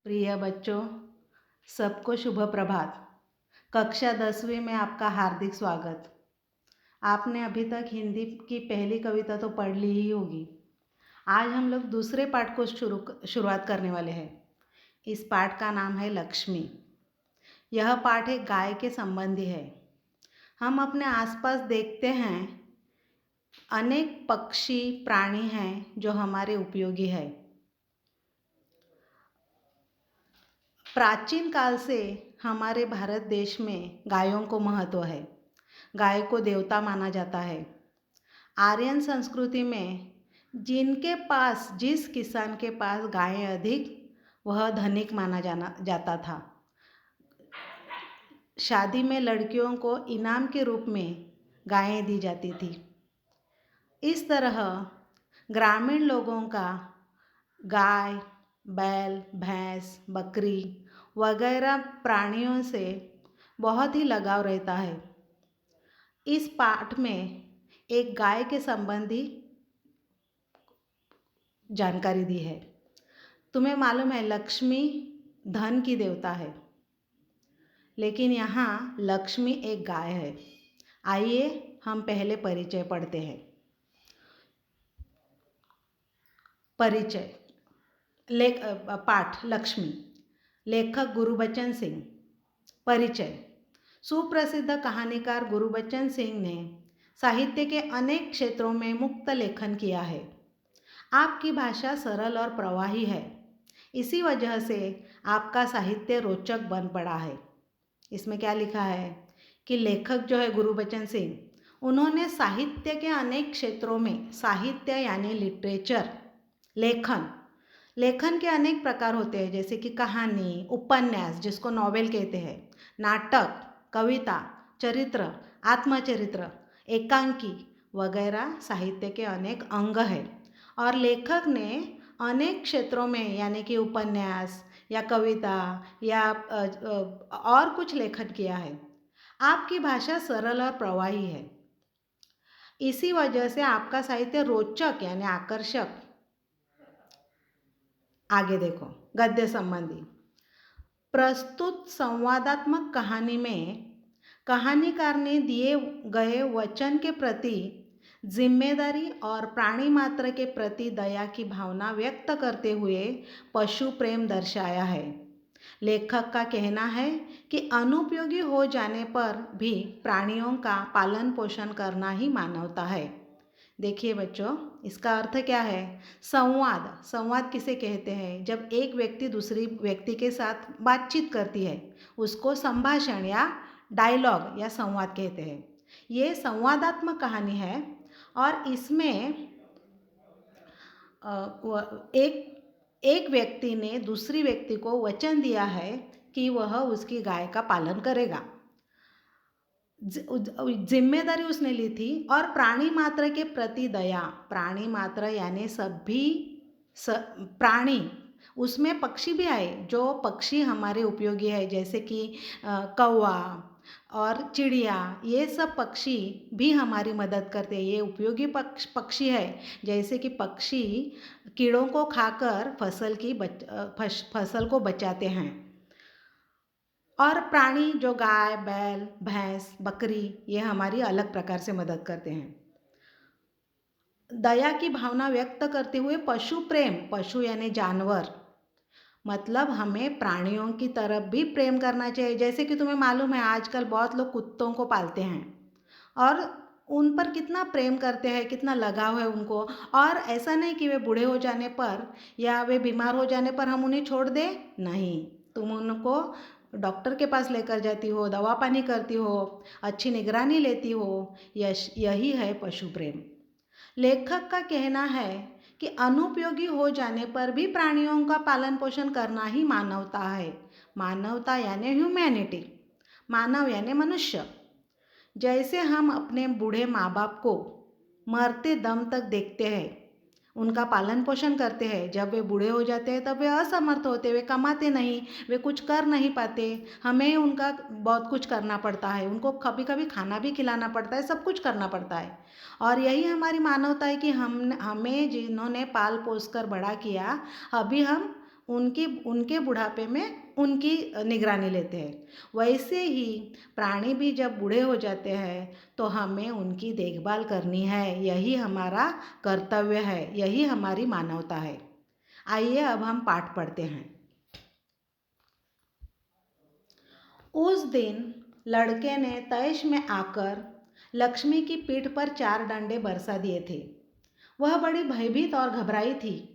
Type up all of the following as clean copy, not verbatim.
प्रिय बच्चों, सबको शुभ प्रभात। कक्षा 10वीं में आपका हार्दिक स्वागत। आपने अभी तक हिंदी की पहली कविता तो पढ़ ली ही होगी। आज हम लोग दूसरे पाठ को शुरुआत करने वाले हैं। इस पाठ का नाम है लक्ष्मी। यह पाठ एक गाय के संबंधी है। हम अपने आसपास देखते हैं अनेक पक्षी प्राणी हैं जो हमारे उपयोगी है। प्राचीन काल से हमारे भारत देश में गायों को महत्व है। गाय को देवता माना जाता है। आर्यन संस्कृति में जिस किसान के पास गायें अधिक, वह धनिक माना जाता था। शादी में लड़कियों को इनाम के रूप में गायें दी जाती थी। इस तरह ग्रामीण लोगों का गाय, बैल, भैंस, बकरी वगैरह प्राणियों से बहुत ही लगाव रहता है। इस पाठ में एक गाय के संबंधी जानकारी दी है। तुम्हें मालूम है लक्ष्मी धन की देवता है, लेकिन यहाँ लक्ष्मी एक गाय है। आइए हम पहले परिचय पढ़ते हैं। परिचय पाठ लक्ष्मी। लेखक गुरबचन सिंह। परिचय। सुप्रसिद्ध कहानीकार गुरबचन सिंह ने साहित्य के अनेक क्षेत्रों में मुक्त लेखन किया है। आपकी भाषा सरल और प्रवाही है। इसी वजह से आपका साहित्य रोचक बन पड़ा है। इसमें क्या लिखा है कि लेखक जो है गुरबचन सिंह, उन्होंने साहित्य के अनेक क्षेत्रों में, साहित्य यानी लिटरेचर, लेखन के अनेक प्रकार होते हैं, जैसे कि कहानी, उपन्यास जिसको नॉवेल कहते हैं, नाटक, कविता, चरित्र, आत्मचरित्र, एकांकी वगैरह साहित्य के अनेक अंग हैं। और लेखक ने अनेक क्षेत्रों में यानी कि उपन्यास या कविता या और कुछ लेखन किया है। आपकी भाषा सरल और प्रवाही है। इसी वजह से आपका साहित्य रोचक यानी आकर्षक। आगे देखो, गद्य संबंधी। प्रस्तुत संवादात्मक कहानी में कहानीकार ने दिए गए वचन के प्रति जिम्मेदारी और प्राणी मात्र के प्रति दया की भावना व्यक्त करते हुए पशु प्रेम दर्शाया है। लेखक का कहना है कि अनुपयोगी हो जाने पर भी प्राणियों का पालन पोषण करना ही मानवता है। देखिए बच्चों, इसका अर्थ क्या है? संवाद किसे कहते हैं? जब एक व्यक्ति दूसरी व्यक्ति के साथ बातचीत करती है, उसको संभाषण या डायलॉग या संवाद कहते हैं। ये संवादात्मक कहानी है और इसमें एक व्यक्ति ने दूसरी व्यक्ति को वचन दिया है कि वह उसकी गाय का पालन करेगा। जिम्मेदारी उसने ली थी और प्राणी मात्र के प्रति दया। प्राणी मात्र यानी सभी प्राणी, उसमें पक्षी भी आए जो पक्षी हमारे उपयोगी है, जैसे कि कौवा और चिड़िया। ये सब पक्षी भी हमारी मदद करते हैं। ये उपयोगी पक्षी है। जैसे कि पक्षी कीड़ों को खाकर फसल को बचाते हैं। और प्राणी जो गाय, बैल, भैंस, बकरी, ये हमारी अलग प्रकार से मदद करते हैं। दया की भावना व्यक्त करते हुए पशु प्रेम, पशु यानी जानवर, मतलब हमें प्राणियों की तरफ भी प्रेम करना चाहिए। जैसे कि तुम्हें मालूम है आजकल बहुत लोग कुत्तों को पालते हैं और उन पर कितना प्रेम करते हैं, कितना लगाव है उनको। और ऐसा नहीं कि वे बूढ़े हो जाने पर या वे बीमार हो जाने पर हम उन्हें छोड़ दें, नहीं। तुम उनको डॉक्टर के पास लेकर जाती हो, दवा पानी करती हो, अच्छी निगरानी लेती हो। यही है पशु प्रेम। लेखक का कहना है कि अनुपयोगी हो जाने पर भी प्राणियों का पालन पोषण करना ही मानवता है। मानवता यानी ह्यूमैनिटी, मानव यानी मनुष्य। जैसे हम अपने बूढ़े माँ बाप को मरते दम तक देखते हैं, उनका पालन पोषण करते हैं, जब वे बूढ़े हो जाते हैं तब वे असमर्थ होते, वे कमाते नहीं, वे कुछ कर नहीं पाते, हमें उनका बहुत कुछ करना पड़ता है, उनको कभी कभी खाना भी खिलाना पड़ता है, सब कुछ करना पड़ता है। और यही हमारी मानवता है कि हमें जिन्होंने पाल पोस कर बड़ा किया, अभी हम उनकी उनके बुढ़ापे में उनकी निगरानी लेते हैं। वैसे ही प्राणी भी जब बूढ़े हो जाते हैं तो हमें उनकी देखभाल करनी है, यही हमारा कर्तव्य है, यही हमारी मानवता है। आइए अब हम पाठ पढ़ते हैं। उस दिन लड़के ने तैश में आकर लक्ष्मी की पीठ पर 4 डंडे बरसा दिए थे। वह बड़ी भयभीत और घबराई थी।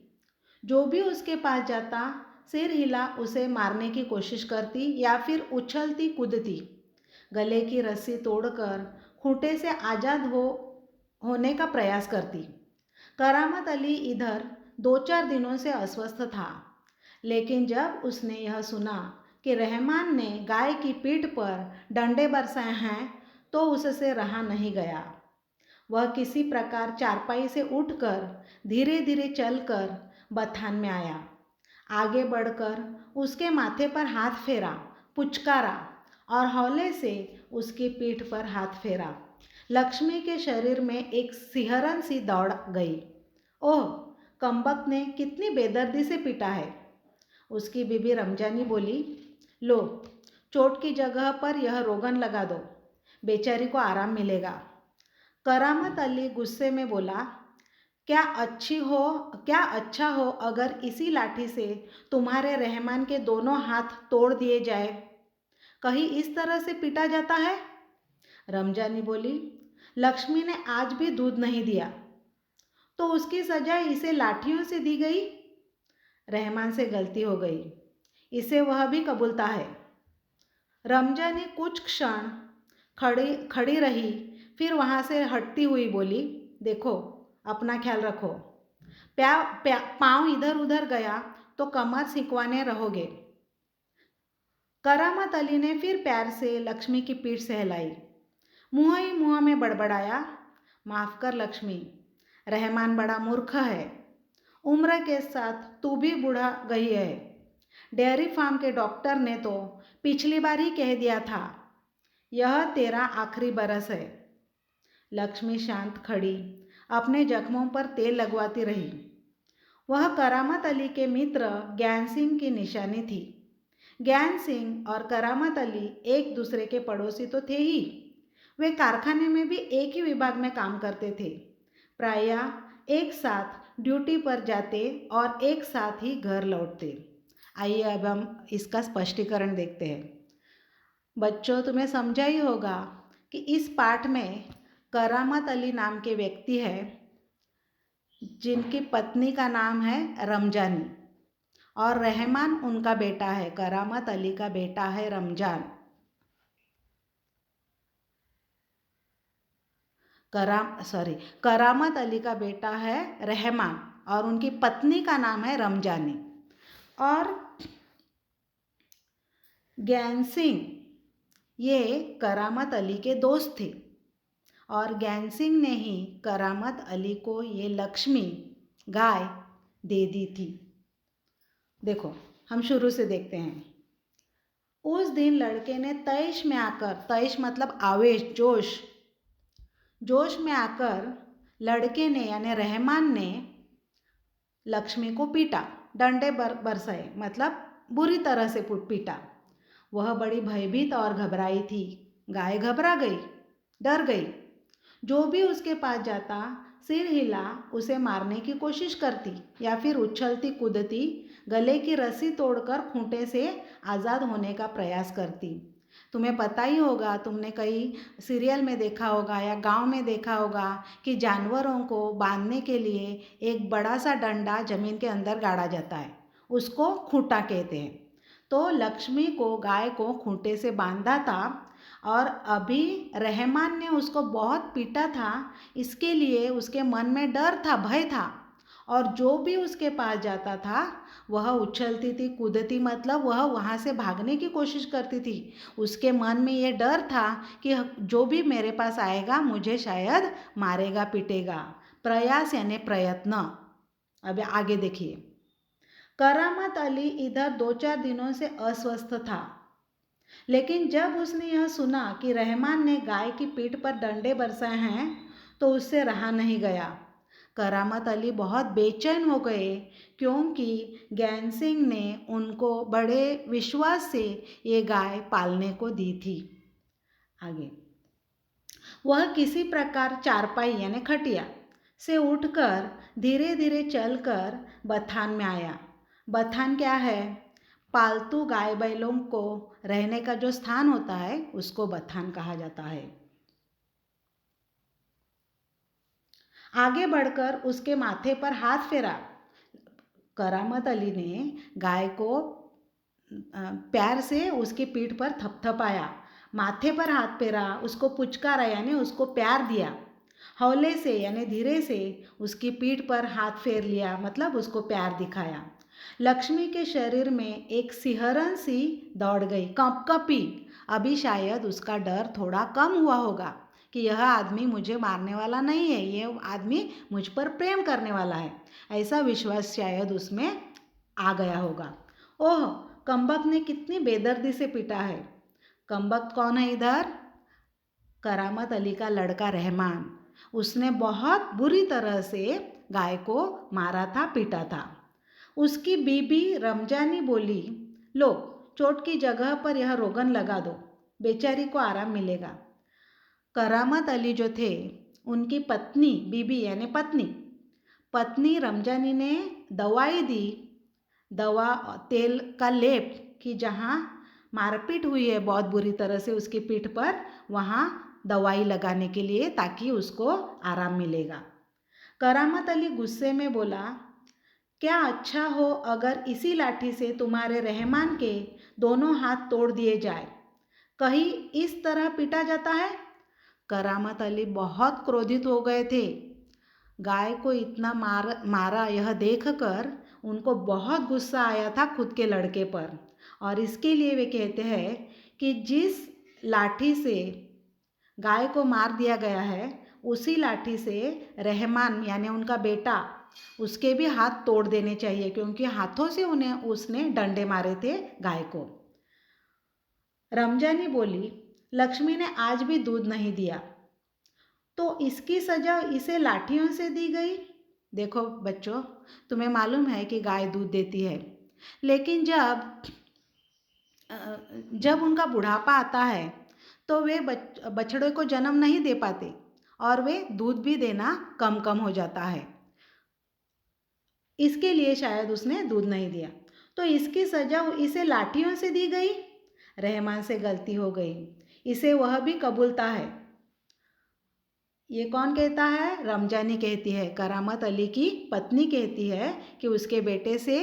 जो भी उसके पास जाता सिर हिला उसे मारने की कोशिश करती या फिर उछलती कूदती, गले की रस्सी तोड़कर खूंटे से आज़ाद होने का प्रयास करती। करामत अली इधर 2-4 दिनों से अस्वस्थ था, लेकिन जब उसने यह सुना कि रहमान ने गाय की पीठ पर डंडे बरसाए हैं तो उससे रहा नहीं गया। वह किसी प्रकार चारपाई से उठकर धीरे धीरे चलकर बथान में आया। आगे बढ़कर उसके माथे पर हाथ फेरा, पुचकारा और हौले से उसकी पीठ पर हाथ फेरा। लक्ष्मी के शरीर में एक सिहरन सी दौड़ गई। ओह, कमबख्त ने कितनी बेदर्दी से पीटा है। उसकी बीबी रमजानी बोली, लो, चोट की जगह पर यह रोगन लगा दो, बेचारी को आराम मिलेगा। करामत अली गुस्से में बोला, क्या अच्छा हो अगर इसी लाठी से तुम्हारे रहमान के दोनों हाथ तोड़ दिए जाए। कहीं इस तरह से पीटा जाता है? रमजानी बोली, लक्ष्मी ने आज भी दूध नहीं दिया तो उसकी सजा इसे लाठियों से दी गई। रहमान से गलती हो गई, इसे वह भी कबूलता है। रमजानी कुछ क्षण खड़ी रही, फिर वहाँ से हटती हुई बोली, देखो, अपना ख्याल रखो। पाँव इधर उधर गया तो कमर सिकवाने रहोगे। करामत अली ने फिर प्यार से लक्ष्मी की पीठ सहलाई। मुँह ही मुँह में बड़बड़ाया, माफ़ कर लक्ष्मी, रहमान बड़ा मूर्ख है। उम्र के साथ तू भी बूढ़ा गई है। डेयरी फार्म के डॉक्टर ने तो पिछली बार ही कह दिया था, यह तेरा आखिरी बरस है। लक्ष्मी शांत खड़ी अपने जख्मों पर तेल लगवाती रही। वह करामत अली के मित्र ज्ञान सिंह की निशानी थी। ज्ञान सिंह और करामत अली एक दूसरे के पड़ोसी तो थे ही, वे कारखाने में भी एक ही विभाग में काम करते थे। प्रायः एक साथ ड्यूटी पर जाते और एक साथ ही घर लौटते। आइए अब हम इसका स्पष्टीकरण देखते हैं। बच्चों, तुम्हें समझा ही होगा कि इस पाठ में करामत अली नाम के व्यक्ति है जिनकी पत्नी का नाम है रमजानी और रहमान उनका बेटा है। करामत अली का बेटा है रमजान। करामत अली का बेटा है रहमान और उनकी पत्नी का नाम है रमजानी। और ज्ञान सिंह ये करामत अली के दोस्त थे और ज्ञान सिंह ने ही करामत अली को ये लक्ष्मी गाय दे दी थी। देखो, हम शुरू से देखते हैं। उस दिन लड़के ने तैश में आकर, तैश मतलब आवेश, जोश में आकर लड़के ने यानी रहमान ने लक्ष्मी को पीटा, डंडे बरसाए, मतलब बुरी तरह से पीटा। वह बड़ी भयभीत और घबराई थी। गाय घबरा गई, डर गई। जो भी उसके पास जाता सिर हिला उसे मारने की कोशिश करती या फिर उछलती कूदती, गले की रस्सी तोड़कर खूंटे से आज़ाद होने का प्रयास करती। तुम्हें पता ही होगा, तुमने कई सीरियल में देखा होगा या गांव में देखा होगा कि जानवरों को बांधने के लिए एक बड़ा सा डंडा ज़मीन के अंदर गाड़ा जाता है, उसको खूंटा कहते हैं। तो लक्ष्मी को, गाय को खूंटे से बांधा था और अभी रहमान ने उसको बहुत पीटा था, इसके लिए उसके मन में डर था, भय था। और जो भी उसके पास जाता था वह उछलती थी, कूदती, मतलब वह वहाँ से भागने की कोशिश करती थी। उसके मन में ये डर था कि जो भी मेरे पास आएगा मुझे शायद मारेगा, पीटेगा। प्रयास यानी प्रयत्न। अब आगे देखिए। करामत अली इधर 2-4 दिनों से अस्वस्थ था, लेकिन जब उसने यह सुना कि रहमान ने गाय की पीठ पर डंडे बरसाए हैं तो उससे रहा नहीं गया। करामत अली बहुत बेचैन हो गए क्योंकि ज्ञान सिंह ने उनको बड़े विश्वास से ये गाय पालने को दी थी। आगे वह किसी प्रकार चारपाई यानी खटिया से उठकर धीरे धीरे चलकर बथान में आया। बथान क्या है? पालतू गाय बैलों को रहने का जो स्थान होता है उसको बथान कहा जाता है। आगे बढ़कर उसके माथे पर हाथ फेरा। करामत अली ने गाय को प्यार से उसकी पीठ पर थपथपाया, माथे पर हाथ फेरा, उसको पुचकारा यानी उसको प्यार दिया। हौले से यानी धीरे से उसकी पीठ पर हाथ फेर लिया, मतलब उसको प्यार दिखाया। लक्ष्मी के शरीर में एक सिहरन सी दौड़ गई, कंपकपी। अभी शायद उसका डर थोड़ा कम हुआ होगा कि यह आदमी मुझे मारने वाला नहीं है, ये आदमी मुझ पर प्रेम करने वाला है, ऐसा विश्वास शायद उसमें आ गया होगा। ओह, कमबख्त ने कितनी बेदर्दी से पीटा है। कमबख्त कौन है इधर? करामत अली का लड़का रहमान। उसने बहुत बुरी तरह से गाय को मारा था, पीटा था। उसकी बीबी रमजानी बोली, लो चोट की जगह पर यह रोगन लगा दो, बेचारी को आराम मिलेगा। करामत अली जो थे उनकी पत्नी, बीबी यानी पत्नी रमजानी ने दवाई दी, दवा तेल का लेप, कि जहाँ मारपीट हुई है बहुत बुरी तरह से उसकी पीठ पर, वहाँ दवाई लगाने के लिए, ताकि उसको आराम मिलेगा। करामत अली गुस्से में बोला, क्या अच्छा हो अगर इसी लाठी से तुम्हारे रहमान के दोनों हाथ तोड़ दिए जाए, कहीं इस तरह पीटा जाता है। करामत अली बहुत क्रोधित हो गए थे। गाय को इतना मारा यह देखकर उनको बहुत गुस्सा आया था खुद के लड़के पर, और इसके लिए वे कहते हैं कि जिस लाठी से गाय को मार दिया गया है उसी लाठी से रहमान यानी उनका बेटा, उसके भी हाथ तोड़ देने चाहिए, क्योंकि हाथों से उसने डंडे मारे थे गाय को। रमजानी बोली, लक्ष्मी ने आज भी दूध नहीं दिया तो इसकी सजा इसे लाठियों से दी गई। देखो बच्चों, तुम्हें मालूम है कि गाय दूध देती है, लेकिन जब उनका बुढ़ापा आता है तो वे बछड़े को जन्म नहीं दे पाते और वे दूध भी देना कम हो जाता है। इसके लिए शायद उसने दूध नहीं दिया, तो इसकी सजा इसे लाठियों से दी गई। रहमान से गलती हो गई, इसे वह भी कबूलता है। ये कौन कहता है? रमजानी कहती है। करामत अली की पत्नी कहती है कि उसके बेटे से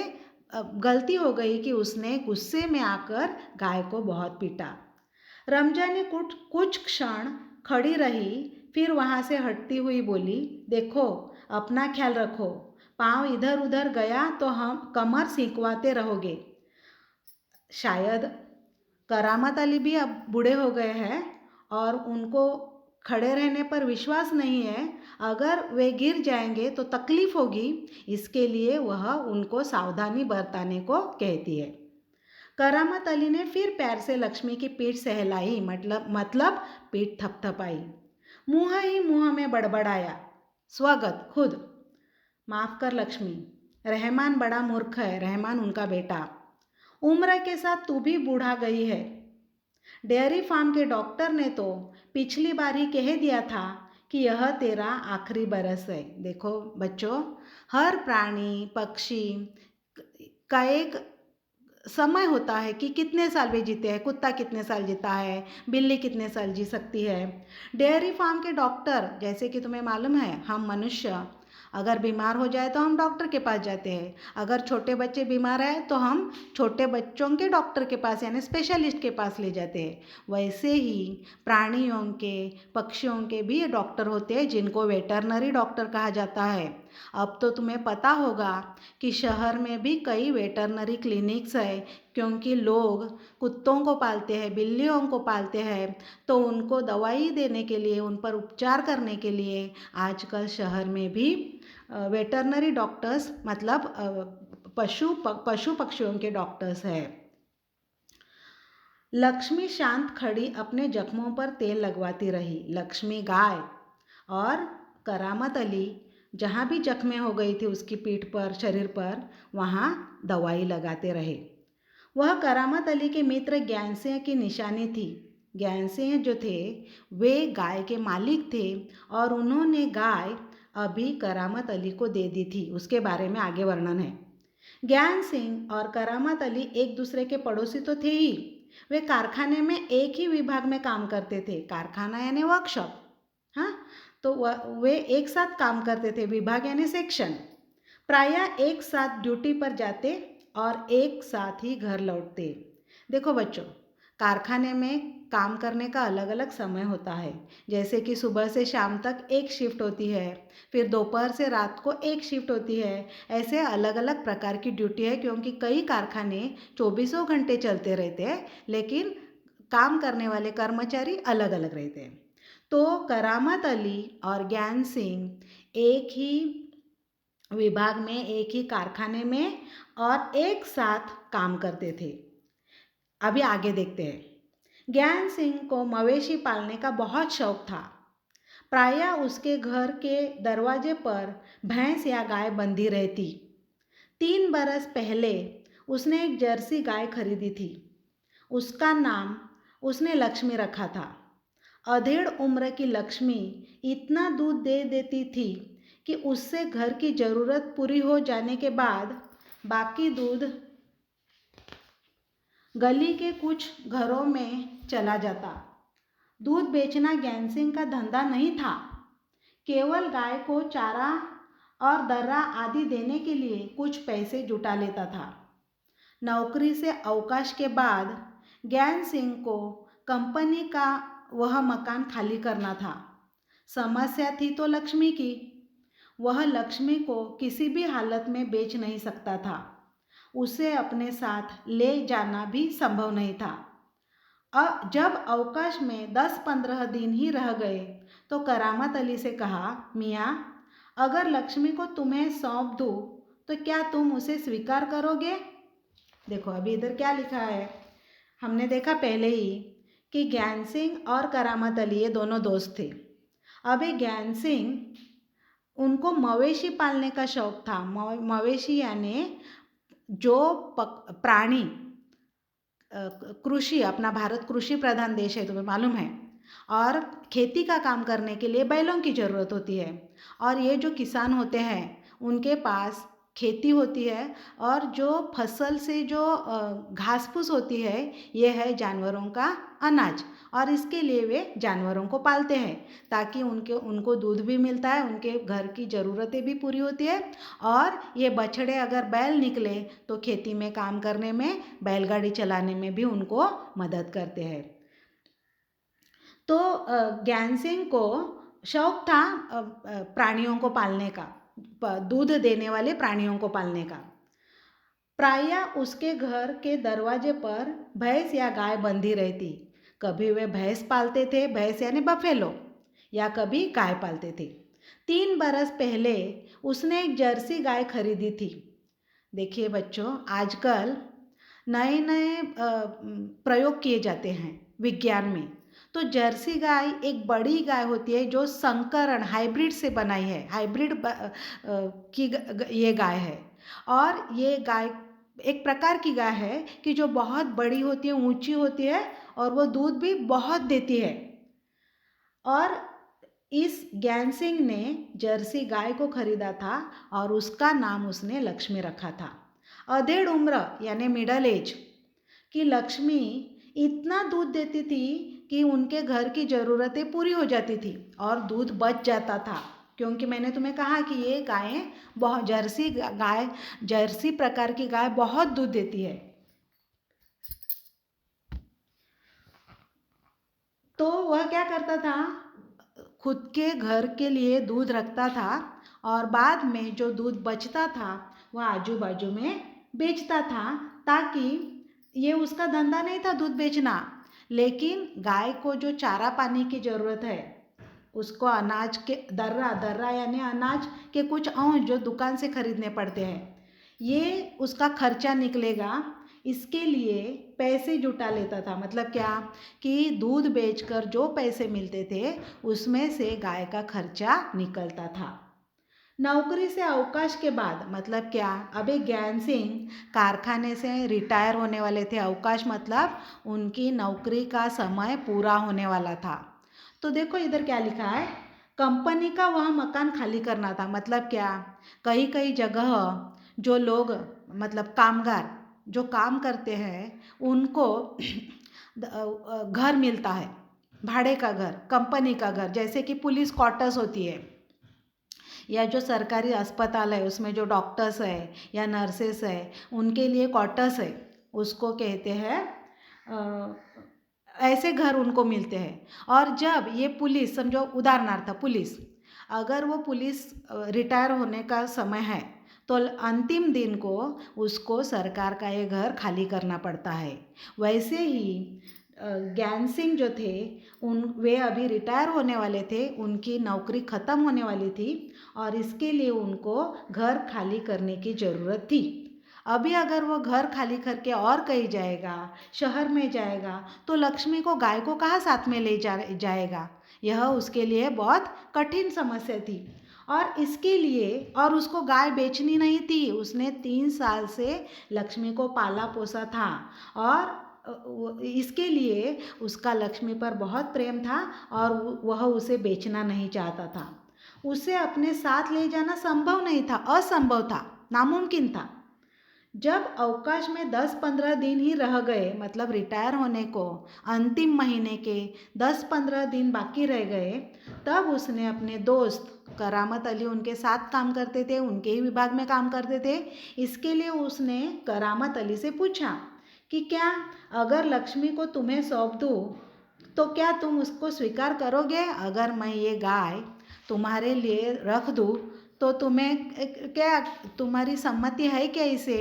गलती हो गई कि उसने गुस्से में आकर गाय को बहुत पीटा। रमजानी कुछ क्षण खड़ी रही, फिर वहाँ से हटती हुई बोली, देखो अपना ख्याल रखो, पाँव इधर उधर गया तो हम कमर सिंकवाते रहोगे। शायद करामत अली भी अब बूढ़े हो गए हैं और उनको खड़े रहने पर विश्वास नहीं है, अगर वे गिर जाएंगे तो तकलीफ होगी, इसके लिए वह उनको सावधानी बरताने को कहती है। करामत अली ने फिर पैर से लक्ष्मी की पीठ सहलाई, मतलब पीठ थपथपाई। मुँह ही मुँह में बड़बड़ाया, स्वागत खुद। माफ़ कर लक्ष्मी, रहमान बड़ा मूर्ख है, रहमान उनका बेटा। उम्र के साथ तू भी बूढ़ा गई है। डेयरी फार्म के डॉक्टर ने तो पिछली बार ही कह दिया था कि यह तेरा आखिरी बरस है। देखो बच्चों, हर प्राणी पक्षी का एक समय होता है कि कितने साल वे जीते हैं। कुत्ता कितने साल जीता है, बिल्ली कितने साल जी सकती है। डेयरी फार्म के डॉक्टर, जैसे कि तुम्हें मालूम है, हम मनुष्य अगर बीमार हो जाए तो हम डॉक्टर के पास जाते हैं। अगर छोटे बच्चे बीमार हैं तो हम छोटे बच्चों के डॉक्टर के पास यानी स्पेशलिस्ट के पास ले जाते हैं। वैसे ही प्राणियों के, पक्षियों के भी डॉक्टर होते हैं जिनको वेटरनरी डॉक्टर कहा जाता है। अब तो तुम्हें पता होगा कि शहर में भी कई वेटरनरी क्लिनिक्स है, क्योंकि लोग कुत्तों को पालते हैं, बिल्लियों को पालते हैं, तो उनको दवाई देने के लिए, उन पर उपचार करने के लिए आजकल शहर में भी वेटरनरी डॉक्टर्स, मतलब पशु पक्षियों के डॉक्टर्स हैं। लक्ष्मी शांत खड़ी अपने जख्मों पर तेल लगवाती रही। लक्ष्मी गाय और करामत अली जहाँ भी जख्में हो गई थी उसकी पीठ पर, शरीर पर, वहाँ दवाई लगाते रहे। वह करामत अली के मित्र ज्ञान सिंह की निशानी थी। ज्ञान सिंह जो थे वे गाय के मालिक थे और उन्होंने गाय अभी करामत अली को दे दी थी। उसके बारे में आगे वर्णन है। ज्ञान सिंह और करामत अली एक दूसरे के पड़ोसी तो थे ही, वे कारखाने में एक ही विभाग में काम करते थे। कारखाना यानी वर्कशॉप, हाँ, तो वे एक साथ काम करते थे। विभाग यानी सेक्शन। प्रायः एक साथ ड्यूटी पर जाते और एक साथ ही घर लौटते। देखो बच्चों, कारखाने में काम करने का अलग अलग समय होता है। जैसे कि सुबह से शाम तक एक शिफ्ट होती है, फिर दोपहर से रात को एक शिफ्ट होती है। ऐसे अलग अलग प्रकार की ड्यूटी है, क्योंकि कई कारखाने 24 घंटे चलते रहते हैं, लेकिन काम करने वाले कर्मचारी अलग अलग रहते हैं। तो करामत अली और ज्ञान सिंह एक ही विभाग में, एक ही कारखाने में और एक साथ काम करते थे। अभी आगे देखते हैं। ज्ञान सिंह को मवेशी पालने का बहुत शौक था। प्रायः उसके घर के दरवाजे पर भैंस या गाय बंधी रहती। 3 बरस पहले उसने एक जर्सी गाय खरीदी थी। उसका नाम उसने लक्ष्मी रखा था। अधेड़ उम्र की लक्ष्मी इतना दूध दे देती थी कि उससे घर की ज़रूरत पूरी हो जाने के बाद बाकी दूध गली के कुछ घरों में चला जाता। दूध बेचना ज्ञान सिंह का धंधा नहीं था। केवल गाय को चारा और दर्रा आदि देने के लिए कुछ पैसे जुटा लेता था। नौकरी से अवकाश के बाद ज्ञान सिंह को कंपनी का वह मकान खाली करना था। समस्या थी तो लक्ष्मी की। वह लक्ष्मी को किसी भी हालत में बेच नहीं सकता था। उसे अपने साथ ले जाना भी संभव नहीं था। जब अवकाश में 10-15 दिन ही रह गए तो करामत अली से कहा, मियाँ, अगर लक्ष्मी को तुम्हें सौंप दूँ तो क्या तुम उसे स्वीकार करोगे? देखो अभी इधर क्या लिखा है। हमने देखा पहले ही कि ज्ञान सिंह और करामत अली ये दोनों दोस्त थे। अभी ज्ञान सिंह उनको मवेशी पालने का शौक था। मवेशी यानी जो प्राणी, कृषि, अपना भारत कृषि प्रधान देश है, तुम्हें मालूम है, और खेती का काम करने के लिए बैलों की ज़रूरत होती है। और ये जो किसान होते हैं उनके पास खेती होती है और जो फसल से जो घास फूस होती है ये है जानवरों का अनाज, और इसके लिए वे जानवरों को पालते हैं ताकि उनको दूध भी मिलता है, उनके घर की ज़रूरतें भी पूरी होती है। और ये बछड़े अगर बैल निकले तो खेती में काम करने में, बैलगाड़ी चलाने में भी उनको मदद करते हैं। तो ज्ञान सिंह को शौक था प्राणियों को पालने का, दूध देने वाले प्राणियों को पालने का। प्रायः उसके घर के दरवाजे पर भैंस या गाय बंधी रहती। कभी वे भैंस पालते थे, भैंस यानी बफेलो, या कभी गाय पालते थे। 3 बरस पहले उसने एक जर्सी गाय खरीदी थी। देखिए बच्चों, आजकल नए नए प्रयोग किए जाते हैं विज्ञान में। तो जर्सी गाय एक बड़ी गाय होती है जो संकरण, हाइब्रिड से बनाई है, हाइब्रिड की ये गाय है। और ये गाय एक प्रकार की गाय है कि जो बहुत बड़ी होती है, ऊंची होती है, और वो दूध भी बहुत देती है। और इस ज्ञान सिंह ने जर्सी गाय को खरीदा था और उसका नाम उसने लक्ष्मी रखा था। अधेड़ उम्र यानी मिडल एज की लक्ष्मी इतना दूध देती थी कि उनके घर की ज़रूरतें पूरी हो जाती थी और दूध बच जाता था, क्योंकि मैंने तुम्हें कहा कि ये गायें बहुत, जर्सी प्रकार की गाय बहुत दूध देती है। तो वह क्या करता था, खुद के घर के लिए दूध रखता था और बाद में जो दूध बचता था वह आजू बाजू में बेचता था, ताकि ये उसका धंधा नहीं था दूध बेचना, लेकिन गाय को जो चारा पानी की ज़रूरत है, उसको अनाज के दर्रा यानी अनाज के कुछ अंश जो दुकान से खरीदने पड़ते हैं, ये उसका खर्चा निकलेगा, इसके लिए पैसे जुटा लेता था। मतलब क्या कि दूध बेचकर जो पैसे मिलते थे उसमें से गाय का खर्चा निकलता था। नौकरी से अवकाश के बाद मतलब क्या, अभी ज्ञान सिंह कारखाने से रिटायर होने वाले थे। अवकाश मतलब उनकी नौकरी का समय पूरा होने वाला था। तो देखो इधर क्या लिखा है, कंपनी का वह मकान खाली करना था। मतलब क्या, कई कई जगह जो लोग मतलब कामगार जो काम करते हैं उनको घर मिलता है, भाड़े का घर, कंपनी का घर, जैसे कि पुलिस क्वार्टर्स होती है या जो सरकारी अस्पताल है उसमें जो डॉक्टर्स है या नर्सेस है उनके लिए क्वार्टर्स है, उसको कहते हैं ऐसे घर उनको मिलते हैं। और जब ये पुलिस, समझो उदाहरणार्थ पुलिस, अगर वो पुलिस रिटायर होने का समय है तो अंतिम दिन को उसको सरकार का ये घर खाली करना पड़ता है। वैसे ही ज्ञान सिंह जो थे वे अभी रिटायर होने वाले थे, उनकी नौकरी ख़त्म होने वाली थी और इसके लिए उनको घर खाली करने की ज़रूरत थी। अभी अगर वो घर खाली करके और कहीं जाएगा, शहर में जाएगा, तो लक्ष्मी को, गाय को कहाँ साथ में ले जाएगा। यह उसके लिए बहुत कठिन समस्या थी। और इसके लिए, और उसको गाय बेचनी नहीं थी, उसने 3 साल से लक्ष्मी को पाला पोसा था और इसके लिए उसका लक्ष्मी पर बहुत प्रेम था और वह उसे बेचना नहीं चाहता था। उसे अपने साथ ले जाना संभव नहीं था, असंभव था, नामुमकिन था। जब अवकाश में 10-15 दिन ही रह गए, मतलब रिटायर होने को अंतिम महीने के 10-15 दिन बाकी रह गए, तब उसने अपने दोस्त करामत अली, उनके साथ काम करते थे, उनके ही विभाग में काम करते थे, इसके लिए उसने करामत अली से पूछा कि क्या अगर लक्ष्मी को तुम्हें सौंप दूँ तो क्या तुम उसको स्वीकार करोगे। अगर मैं ये गाय तुम्हारे लिए रख दूँ तो तुम्हें क्या, तुम्हारी सम्मति है क्या इसे।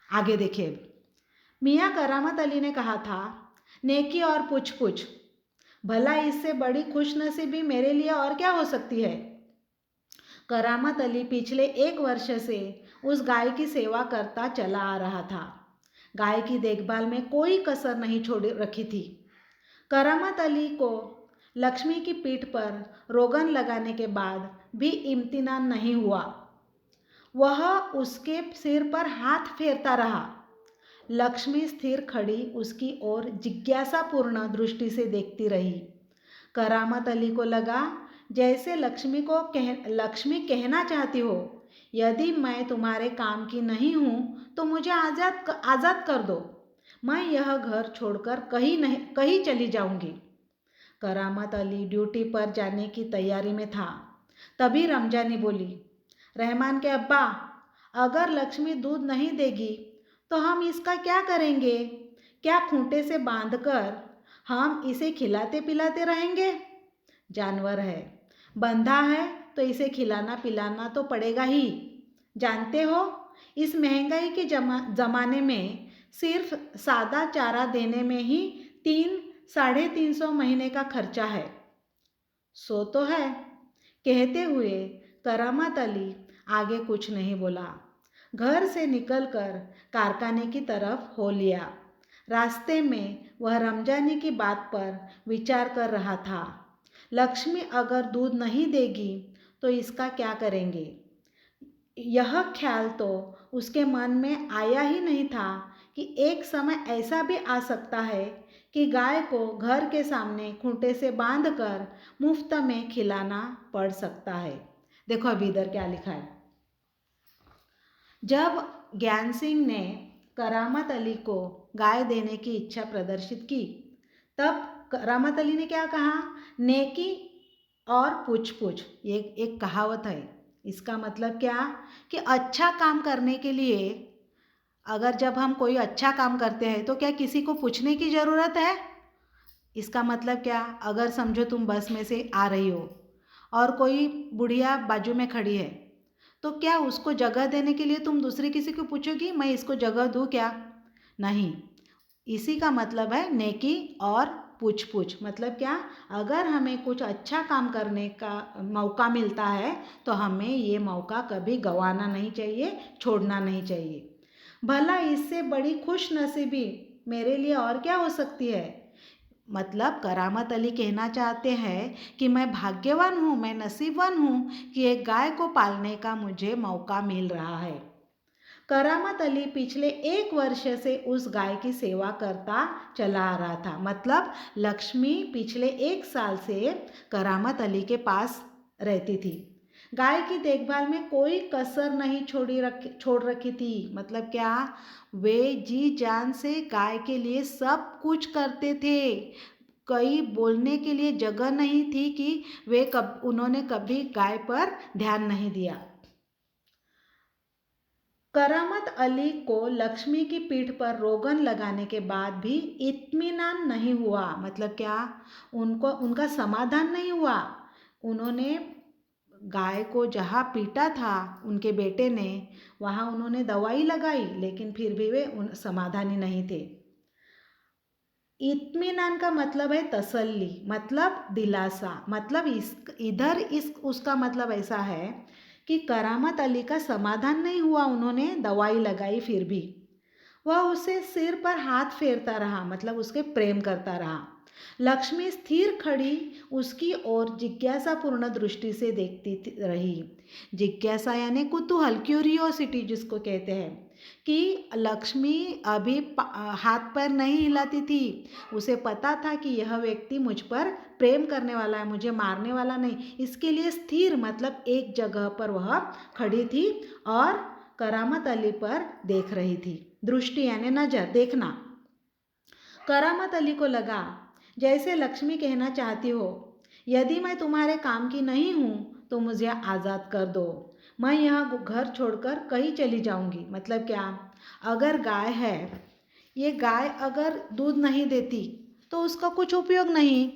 आगे देखिए, मियाँ करामत अली ने कहा था, नेकी और पूछ पूछ, भला इससे बड़ी खुशनसीबी मेरे लिए और क्या हो सकती है। करामत अली पिछले 1 वर्ष से उस गाय की सेवा करता चला आ रहा था। गाय की देखभाल में कोई कसर नहीं छोड़ रखी थी। करामत अली को लक्ष्मी की पीठ पर रोगन लगाने के बाद भी इम्तिनान नहीं हुआ। वह उसके सिर पर हाथ फेरता रहा। लक्ष्मी स्थिर खड़ी उसकी ओर जिज्ञासापूर्ण दृष्टि से देखती रही। करामत अली को लगा जैसे लक्ष्मी कहना चाहती हो, यदि मैं तुम्हारे काम की नहीं हूँ तो मुझे आज़ाद कर दो, मैं यह घर छोड़कर कहीं चली जाऊंगी। करामत अली ड्यूटी पर जाने की तैयारी में था। तभी रमजानी बोली, रहमान के अब्बा, अगर लक्ष्मी दूध नहीं देगी तो हम इसका क्या करेंगे। क्या खूंटे से बांधकर हम इसे खिलाते पिलाते रहेंगे। जानवर है, बंधा है तो इसे खिलाना पिलाना तो पड़ेगा ही। जानते हो, इस महंगाई के ज़माने में सिर्फ सादा चारा देने में ही 300-350 महीने का खर्चा है। सो तो है। कहते हुए करामत अली आगे कुछ नहीं बोला। घर से निकलकर कारखाने की तरफ हो लिया। रास्ते में वह रमजानी की बात पर विचार कर रहा था। लक्ष्मी अगर दूध नहीं देगी तो इसका क्या करेंगे। यह ख्याल तो उसके मन में आया ही नहीं था कि एक समय ऐसा भी आ सकता है कि गाय को घर के सामने खूंटे से बांधकर मुफ्त में खिलाना पड़ सकता है। देखो अभी इधर क्या लिखा है। जब ज्ञान सिंह ने करामत अली को गाय देने की इच्छा प्रदर्शित की, तब करामत अली ने क्या कहा, नेकी और पूछ पूछ। ये एक कहावत है। इसका मतलब क्या कि अच्छा काम करने के लिए, अगर जब हम कोई अच्छा काम करते हैं तो क्या किसी को पूछने की ज़रूरत है। इसका मतलब क्या, अगर समझो तुम बस में से आ रही हो और कोई बुढ़िया बाजू में खड़ी है, तो क्या उसको जगह देने के लिए तुम दूसरे किसी को पूछोगी, मैं इसको जगह दूँ क्या। नहीं। इसी का मतलब है नेकी और पूछ पूछ। मतलब क्या, अगर हमें कुछ अच्छा काम करने का मौका मिलता है तो हमें ये मौका कभी गंवाना नहीं चाहिए, छोड़ना नहीं चाहिए। भला इससे बड़ी खुश नसीबी मेरे लिए और क्या हो सकती है। मतलब करामत अली कहना चाहते हैं कि मैं भाग्यवान हूँ, मैं नसीबवान हूँ कि एक गाय को पालने का मुझे मौका मिल रहा है। करामत अली पिछले 1 वर्ष से उस गाय की सेवा करता चला आ रहा था। मतलब लक्ष्मी पिछले 1 साल से करामत अली के पास रहती थी। गाय की देखभाल में कोई कसर नहीं छोड़ रखी थी। मतलब क्या, वे जी जान से गाय के लिए सब कुछ करते थे। कई बोलने के लिए जगह नहीं थी कि उन्होंने कभी गाय पर ध्यान नहीं दिया। करामत अली को लक्ष्मी की पीठ पर रोगन लगाने के बाद भी इत्मीनान नहीं हुआ। मतलब क्या, उनका समाधान नहीं हुआ। उन्होंने गाय को जहाँ पीटा था उनके बेटे ने, वहाँ उन्होंने दवाई लगाई, लेकिन फिर भी वे समाधानी नहीं थे। इत्मीनान का मतलब है तसल्ली, मतलब दिलासा। मतलब उसका मतलब ऐसा है कि करामत अली का समाधान नहीं हुआ, उन्होंने दवाई लगाई फिर भी। वह उसे सिर पर हाथ फेरता रहा, मतलब उसके प्रेम करता रहा। लक्ष्मी स्थिर खड़ी उसकी ओर जिज्ञासापूर्ण दृष्टि से देखती रही। जिज्ञासा यानी कुतूहल, क्यूरियोसिटी जिसको कहते हैं, कि लक्ष्मी अभी हाथ पैर नहीं हिलाती थी। उसे पता था कि यह व्यक्ति मुझ पर प्रेम करने वाला है, मुझे मारने वाला नहीं। इसके लिए स्थिर मतलब एक जगह पर वह खड़ी थी और करामत अली पर देख रही थी। दृष्टि यानी नजर, देखना। करामत अली को लगा जैसे लक्ष्मी कहना चाहती हो, यदि मैं तुम्हारे काम की नहीं हूँ तो मुझे आज़ाद कर दो, मैं यह घर छोड़कर कहीं चली जाऊँगी। मतलब क्या, अगर गाय है, ये गाय अगर दूध नहीं देती तो उसका कुछ उपयोग नहीं।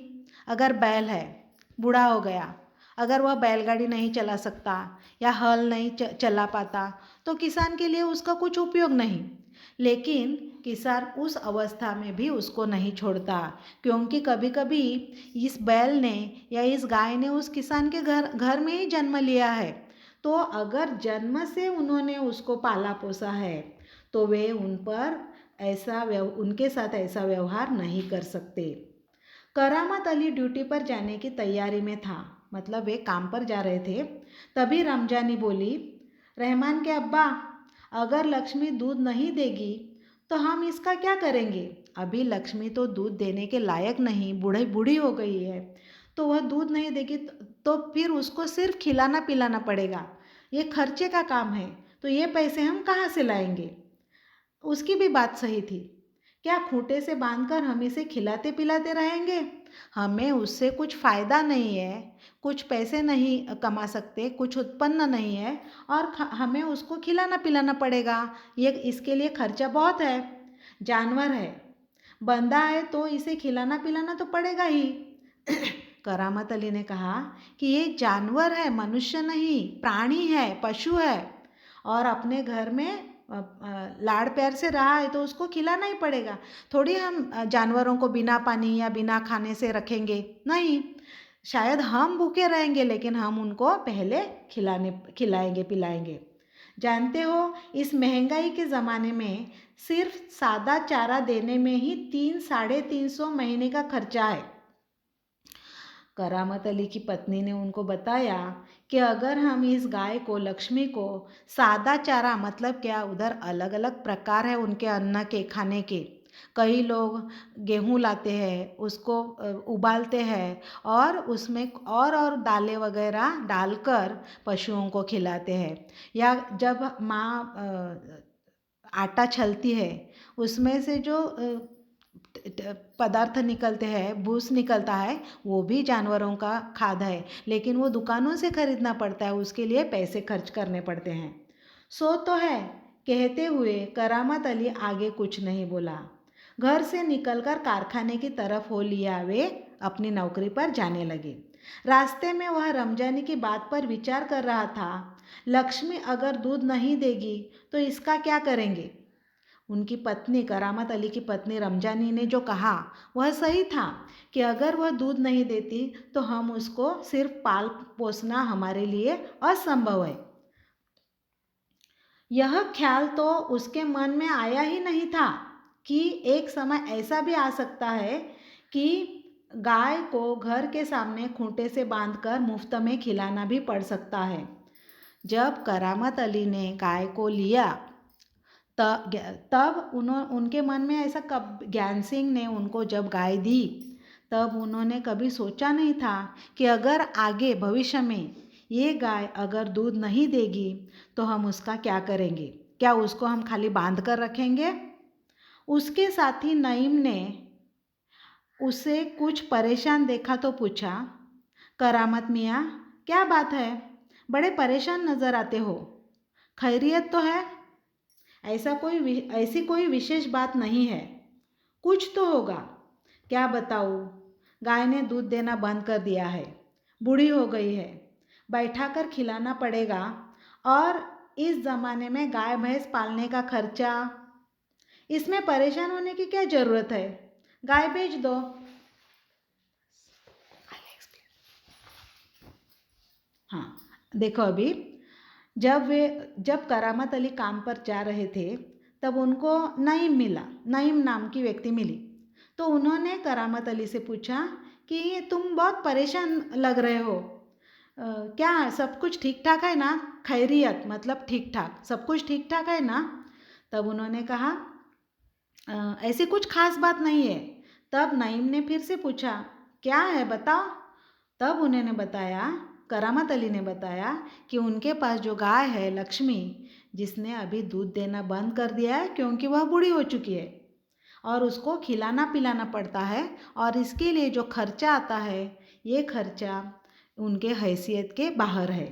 अगर बैल है, बूढ़ा हो गया, अगर वह बैलगाड़ी नहीं चला सकता या हल नहीं चला पाता तो किसान के लिए उसका कुछ उपयोग नहीं। लेकिन किसान उस अवस्था में भी उसको नहीं छोड़ता, क्योंकि कभी कभी इस बैल ने या इस गाय ने उस किसान के घर में ही जन्म लिया है। तो अगर जन्म से उन्होंने उसको पाला पोसा है तो वे उनके साथ ऐसा व्यवहार नहीं कर सकते। करामत अली ड्यूटी पर जाने की तैयारी में था, मतलब वे काम पर जा रहे थे। तभी रमजानी बोली, रहमान के अब्बा, अगर लक्ष्मी दूध नहीं देगी तो हम इसका क्या करेंगे? अभी लक्ष्मी तो दूध देने के लायक नहीं, बूढ़ी हो गई है, तो वह दूध नहीं देगी तो फिर उसको सिर्फ खिलाना पिलाना पड़ेगा। ये खर्चे का काम है, तो ये पैसे हम कहाँ से लाएंगे? उसकी भी बात सही थी। क्या खूंटे से बांधकर हम इसे खिलाते पिलाते रहेंगे? हमें उससे कुछ फ़ायदा नहीं है, कुछ पैसे नहीं कमा सकते, कुछ उत्पन्न नहीं है, और हमें उसको खिलाना पिलाना पड़ेगा। ये इसके लिए खर्चा बहुत है। जानवर है, बंदा है, तो इसे खिलाना पिलाना तो पड़ेगा ही। करामत अली ने कहा कि ये जानवर है, मनुष्य नहीं, प्राणी है, पशु है, और अपने घर में लाड़ प्यार से रहा है तो उसको खिलाना ही पड़ेगा। थोड़ी हम जानवरों को बिना पानी या बिना खाने से रखेंगे, नहीं। शायद हम भूखे रहेंगे लेकिन हम उनको पहले खिलाएंगे पिलाएंगे। जानते हो, इस महंगाई के ज़माने में सिर्फ सादा चारा देने में ही 300-350 महीने का खर्चा है। करामत अली की पत्नी ने उनको बताया कि अगर हम इस गाय को, लक्ष्मी को, सादा चारा, मतलब क्या, उधर अलग अलग प्रकार है उनके अन्न के, खाने के। कई लोग गेहूं लाते हैं, उसको उबालते हैं और उसमें और दालें वगैरह डालकर पशुओं को खिलाते हैं। या जब माँ आटा छलती है, उसमें से जो पदार्थ निकलते हैं, भूस निकलता है, वो भी जानवरों का खाद है, लेकिन वो दुकानों से खरीदना पड़ता है, उसके लिए पैसे खर्च करने पड़ते हैं। सो तो है, कहते हुए करामत अली आगे कुछ नहीं बोला। घर से निकलकर कारखाने की तरफ हो लिया वे अपनी नौकरी पर जाने लगे। रास्ते में वह रमजानी की बात पर विचार कर रहा था। लक्ष्मी अगर दूध नहीं देगी तो इसका क्या करेंगे? उनकी पत्नी, करामत अली की पत्नी रमजानी ने जो कहा वह सही था कि अगर वह दूध नहीं देती तो हम उसको सिर्फ पाल पोसना हमारे लिए असंभव है। यह ख्याल तो उसके मन में आया ही नहीं था कि एक समय ऐसा भी आ सकता है कि गाय को घर के सामने खूंटे से बांधकर मुफ्त में खिलाना भी पड़ सकता है। जब करामत अली ने गाय को लिया तब उनके मन में ऐसा कब ज्ञान सिंह ने उनको जब गाय दी तब उन्होंने कभी सोचा नहीं था कि अगर आगे भविष्य में ये गाय अगर दूध नहीं देगी तो हम उसका क्या करेंगे, क्या उसको हम खाली बांध कर रखेंगे। उसके साथी नईम ने उसे कुछ परेशान देखा तो पूछा, करामत मियाँ क्या बात है, बड़े परेशान नज़र आते हो, खैरियत तो है। ऐसी कोई विशेष बात नहीं है, कुछ तो होगा। क्या बताऊँ, गाय ने दूध देना बंद कर दिया है, बूढ़ी हो गई है, बैठा कर खिलाना पड़ेगा। और इस ज़माने में गाय भैंस पालने का खर्चा, इसमें परेशान होने की क्या ज़रूरत है, गाय बेच दो। हाँ, देखो अभी जब करामत अली काम पर जा रहे थे तब उनको नईम मिला, नईम नाम की व्यक्ति मिली। तो उन्होंने करामत अली से पूछा कि तुम बहुत परेशान लग रहे हो, क्या सब कुछ ठीक ठाक है ना, खैरियत मतलब ठीक ठाक, सब कुछ ठीक ठाक है ना। तब उन्होंने कहा ऐसी कुछ खास बात नहीं है। तब नईम ने फिर से पूछा क्या है बताओ। तब उन्होंने बताया, करामत अली ने बताया कि उनके पास जो गाय है लक्ष्मी, जिसने अभी दूध देना बंद कर दिया है क्योंकि वह बूढ़ी हो चुकी है और उसको खिलाना पिलाना पड़ता है, और इसके लिए जो खर्चा आता है ये खर्चा उनके हैसियत के बाहर है।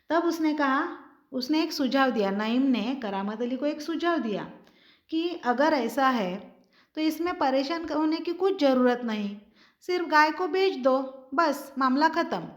तब उसने एक सुझाव दिया, नईम ने करामत अली को एक सुझाव दिया कि अगर ऐसा है तो इसमें परेशान होने की कुछ ज़रूरत नहीं, सिर्फ गाय को बेच दो, बस मामला ख़त्म।